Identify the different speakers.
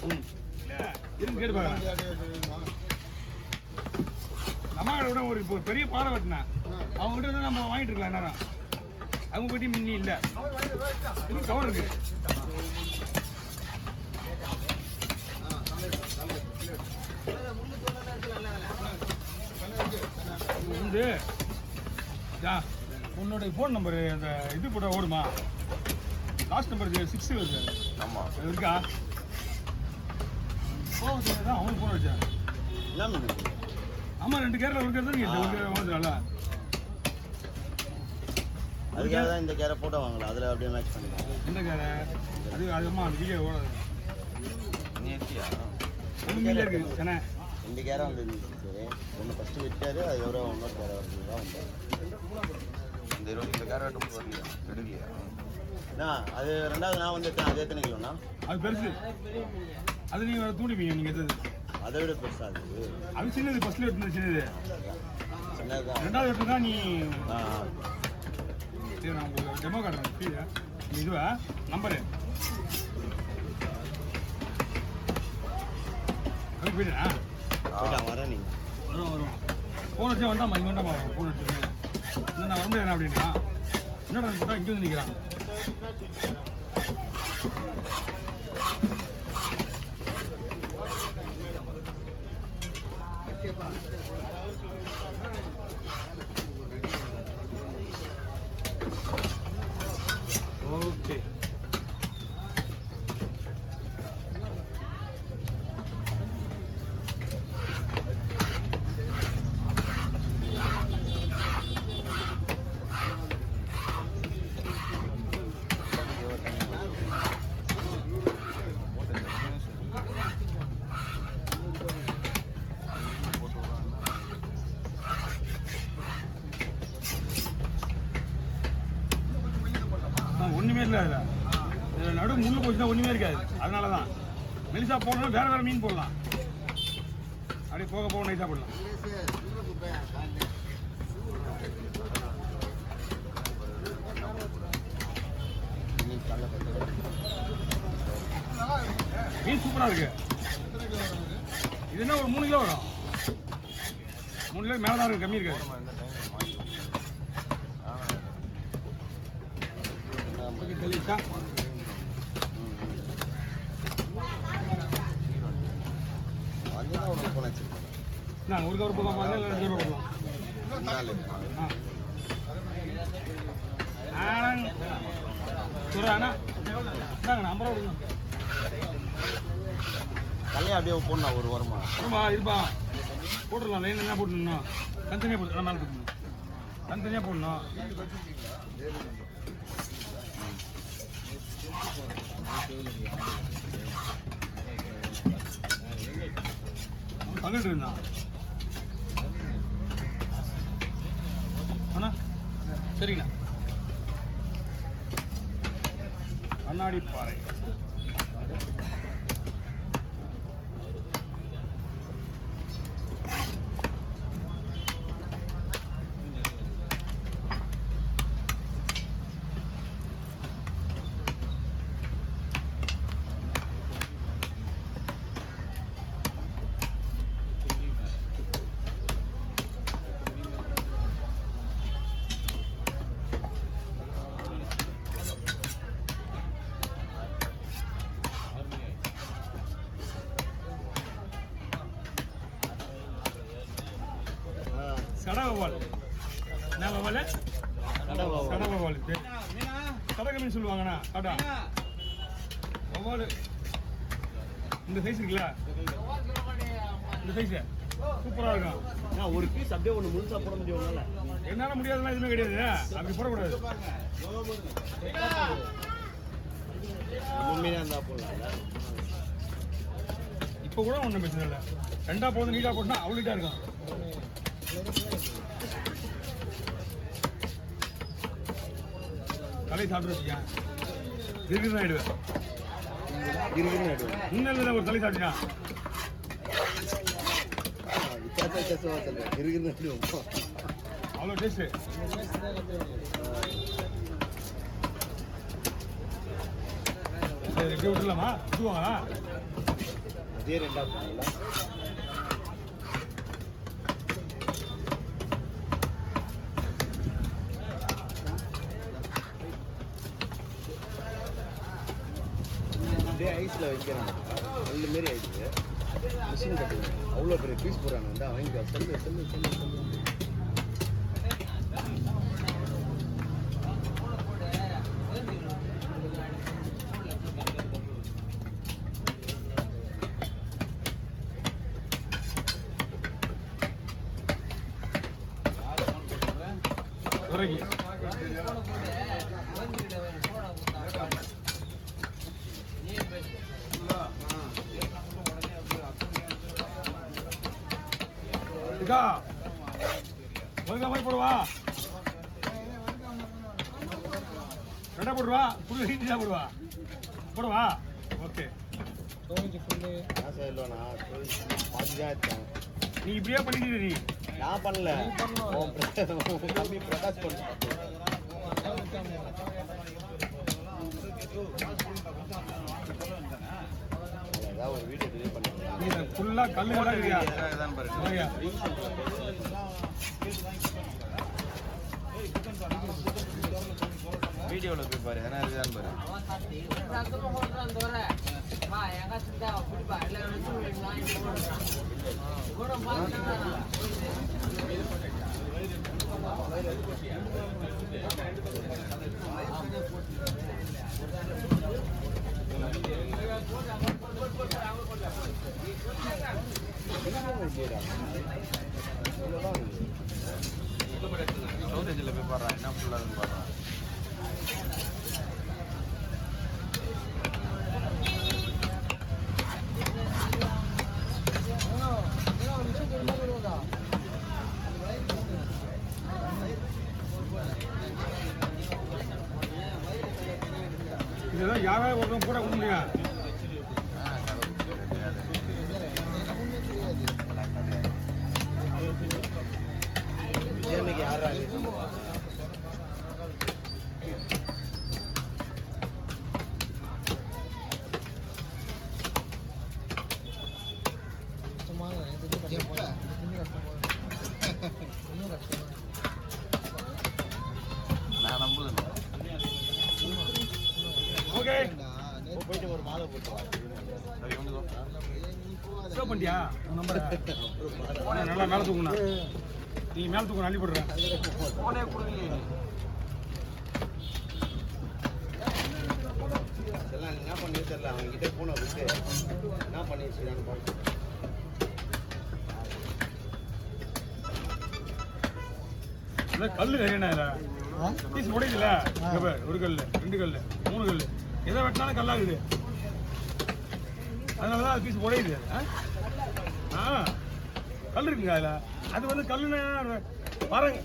Speaker 1: இருந்து கேட்டு பாருங்க. நம்ம விட ஒரு இப்போ பெரிய பாறை வெட்டினேன் அவங்க கிட்ட இருந்து நம்ம வாங்கிட்டு இருக்கலாம் நேரம். அவங்க பற்றி மின்னி இல்லை இது கவர் இருக்கு. வந்து உன்னோட ஃபோன் நம்பரு அந்த இது போட ஓடுமா? லாஸ்ட் நம்பர் 6 வருது.
Speaker 2: ஆமாம்
Speaker 1: இருக்கா? ஃபோன் வச்சு தான் அவனுக்கு ஃபோன் வச்சேன். ஆமாம் 2 கேரில் இருக்கிறது நீங்கள் நல்லா.
Speaker 2: அதுக்காக தான் இந்த கேரை போட்டோ வாங்கலாம். அதில் அப்படியே மேட்ச் பண்ணிக்கலாம்.
Speaker 1: இந்த கேரை அது அதுமா அந்த வீடியோ ஓடாது. ஒன்றுமே இருக்குது ஏன்னா
Speaker 2: 2 கேரை வந்து இருந்துச்சு. ஒன்று ஃபஸ்ட்டு விட்டாரு. அதுக்கப்புறம் இன்னொரு கேரை வந்து தான் வந்தார். இந்த கேரை வெட்டும் வரலையா எடுக்கலையா? அது 2வது நான் வந்துட்டேன். அது எத்தனை கிலோண்ணா?
Speaker 1: அது பெருசு. அது நீங்கள் தூண்டிப்பீங்க நீங்கள் எது
Speaker 2: அதை விட பெருசா இருக்குது.
Speaker 1: அது சின்னது. ஃபர்ஸ்ட்ல வெட்டினது சின்னது.
Speaker 2: சின்னதுதான்.
Speaker 1: 2வது வெட்டு தான் நீ. சரி நான் உங்களுக்கு டெமோ காட்டுறேன். கீழே இதுவா நம்பரு அதுக்கு போயிட்டா
Speaker 2: வரேன். நீங்கள்
Speaker 1: வரும் ஃபோன் வச்சு வேண்டாமா இங்கே வேண்டாமா ஃபோன் வச்சு இல்லை நான் வர முடியாது அப்படின்னா என்னடா போட்டால் இங்கே வந்து நிற்கிறான். ஓகே ஒன்றுமே இல்லை. அதில் நடு முள்ளு போச்சுன்னா ஒன்றுமே இருக்காது. அதனால தான் மெலிசா போடணும். வேறு வேறு மீன் போடலாம். அப்படியே போக போக நைஸாக போடலாம். மீன் சூப்பராக இருக்கு. இது என்ன ஒரு 3 கிலோ வரும். 3 கிலோ மேலே தான் இருக்கு. கம்மி இருக்காது. தெளிச்சா நான் ஒரு கவர் போகலாம். 2 கவர் போகலாம். அண்ணா 50 ரூபா
Speaker 2: கல்லையை அப்படியே போடணும். ஒரு வாரமா
Speaker 1: இருப்பா போட்டுடலாம். லைன் என்ன போட்டுடணும். தனித்தனியாக போட்டு மேலே போட்டுணும். தனித்தனியாக போடணும். பங்கிட்டு இருந்தான் அண்ணா. சரிங்கண்ணா. கண்ணாடி பாறை சடவவால். என்ன வவால்? சடவவால். சடக மீன் சொல்லுவாங்கண்ணா. காட்டா வவால் இந்த சைஸ் இருக்குல்ல. இந்த சைஸ் சூப்பராக இருக்கும்.
Speaker 2: ஒரு பீஸ் அப்படியே ஒன்று முழுசா போட முடியும்.
Speaker 1: என்னால் முடியாதுலாம் எதுவுமே கிடையாது. அப்படி போடக்கூடாது. இப்போ கூட ஒன்றும் பிரச்சனை இல்லை. 2ஆ போது நீட்டாக போட்டா அவ்வளோ நீட்டாக இருக்கும். தலை சாப்பிட்டு வச்சுக்கேன். இருக்குன்னு ஆயிடுவேன். இன்னும் இல்லை ஒரு தலை சாப்பிட்டா அவ்வளோ டேஸ்ட்டு. சரி எப்படி விட்டுலாமா? விட்டுவாங்களா?
Speaker 2: இதே ரெண்டா போனீங்களா? அப்படியே ஐஸில் வைக்கிறாங்க. அந்த மாரி ஆயிடுச்சு. மிஷின் கட்டுங்க. அவ்வளோ பெரிய பீஸ் போடுறாங்க. வந்து வாங்கிக்கோ. சொல்லு.
Speaker 1: ஒழுங்கா போய் போடுவா. ரெண்டா போடுவா. புல்லு ஹீட்டா போடுவா. ஓகே. நீ இப்படியே பண்ணிட்டு நீ.
Speaker 2: நான் பண்ணல. தம்பி பிரகாஷ் பண்ண. ஒரு வீடியோ டிலீட் பண்ணிருக்கேன்.
Speaker 1: நீ ஃபுல்லா கல்லு கடை இருக்கியா?
Speaker 2: இதான் பாருங்க. வீடியோல போய் பாரு. ஏன்னா இதுதான் பாரு. ஸ்டோரேஜில் போய் பாடுறான். என்ன ஃபுல்லாக பாடுறான்.
Speaker 1: இதெல்லாம் யாராவது ஒருத்தன் கூட கொடுக்க முடியாது.
Speaker 2: விஜயனுக்கு யாரா நான் நம்புறேன்.
Speaker 1: ஓகே.
Speaker 2: போயிட்டு ஒரு மாலை போட்டு
Speaker 1: சேவ் பண்ணிட்டியா நம்பர்? நல்லா மேலே தூக்குண்ணா. நீ மேலே தூக்கணும். அள்ளி போடுறேன்.
Speaker 2: போனே கொடுக்கலையே. எல்லாம் என்ன பண்ணி தெரியல. அவங்க கிட்டே போன விட்டு என்ன பண்ணி வச்சுக்கிறான்னு பார்த்து.
Speaker 1: கல்லு நிறைய பீஸ் உடையுதுல. ஒரு கல்லு, 2 கல்லு, 3 கல்லு, எதை வெட்டினாலும் கல்லாகுது. அதனாலதான் அது பீஸ் உடையுது. கல் இருக்குங்க அதுல. அது வந்து கல்லுன்னு பாருங்க.